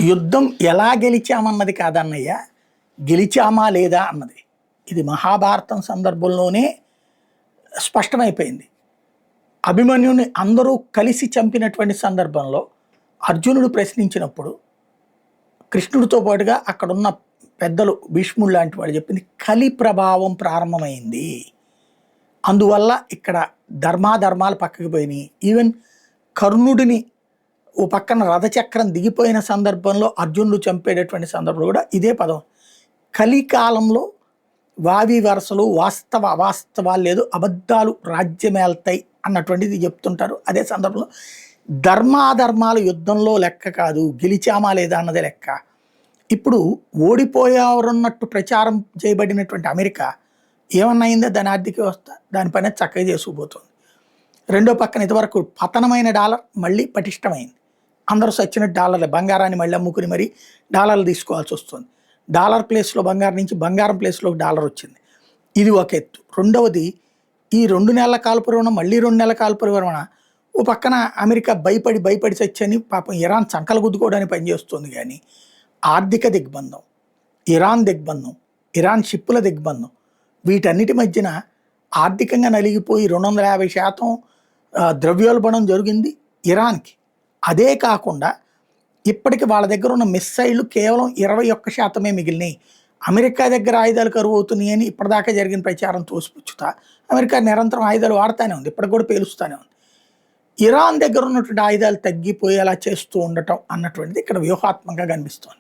యుద్ధం ఎలా గెలిచామన్నది కాదన్నయ్య, గెలిచామా లేదా అన్నది. ఇది మహాభారతం సందర్భంలోనే స్పష్టమైపోయింది. అభిమన్యుని అందరూ కలిసి చంపినటువంటి సందర్భంలో అర్జునుడు ప్రశ్నించినప్పుడు కృష్ణుడితో పాటుగా అక్కడున్న పెద్దలు భీష్ముడు లాంటి వాళ్ళు చెప్పింది కలి ప్రభావం ప్రారంభమైంది. అందువల్ల ఇక్కడ ధర్మాధర్మాలు పక్కకి పోయినాయి. ఈవెన్ కర్ణుడిని ఓ పక్కన రథచక్రం దిగిపోయిన సందర్భంలో అర్జునుడు చంపేటటువంటి సందర్భంలో కూడా ఇదే పదం. కలికాలంలో వావి వరసలు వాస్తవ అవాస్తవాలు లేదు, అబద్ధాలు రాజ్యమేల్తాయి అన్నటువంటిది చెప్తుంటారు. అదే సందర్భంలో ధర్మాధర్మాలు యుద్ధంలో లెక్క కాదు, గెలిచామా లేదా అన్నదే లెక్క. ఇప్పుడు ఓడిపోయారన్నట్టు ప్రచారం చేయబడినటువంటి అమెరికా ఏమన్నా అయిందో దాని ఆర్థిక వ్యవస్థ దాని పైన చక్కగా చేసుకుపోతుంది. రెండో పక్కన ఇంతవరకు పతనమైన డాలర్ మళ్ళీ పటిష్టమైంది. అందరూ సచ్చినట్టు డాలర్లే, బంగారాన్ని మళ్ళీ అమ్ముకుని మరి డాలర్లు తీసుకోవాల్సి వస్తుంది. డాలర్ ప్లేస్లో బంగారం నుంచి బంగారం ప్లేస్లో డాలర్ వచ్చింది. ఇది ఒక ఎత్తు. రెండవది, ఈ 2 నెలల కాల్పురమణ మళ్ళీ 2 నెలల కాల్పురమణ ఓ పక్కన అమెరికా భయపడి చచ్చని పాపం ఇరాన్ చంకలు గుద్దుకోవడానికి పనిచేస్తుంది. కానీ ఆర్థిక దిగ్బంధం, ఇరాన్ దిగ్బంధం, ఇరాన్ షిప్పుల దిగ్బంధం, వీటన్నిటి మధ్యన ఆర్థికంగా నలిగిపోయి 250% ద్రవ్యోల్బణం జరిగింది ఇరాన్కి. అదే కాకుండా ఇప్పటికి వాళ్ళ దగ్గర ఉన్న మిస్సైళ్ళు కేవలం 21% మిగిలినాయి. అమెరికా దగ్గర ఆయుధాలు కరువు అవుతున్నాయి అని ఇప్పటిదాకా జరిగిన ప్రచారం తోసిపుచ్చుతా అమెరికా నిరంతరం ఆయుధాలు వాడుతూనే ఉంది, ఇప్పటికి కూడా పేలుస్తూనే ఉంది. ఇరాన్ దగ్గర ఉన్నటువంటి ఆయుధాలు తగ్గిపోయేలా చేస్తూ ఉండటం అన్నటువంటిది ఇక్కడ వ్యూహాత్మకంగా కనిపిస్తోంది.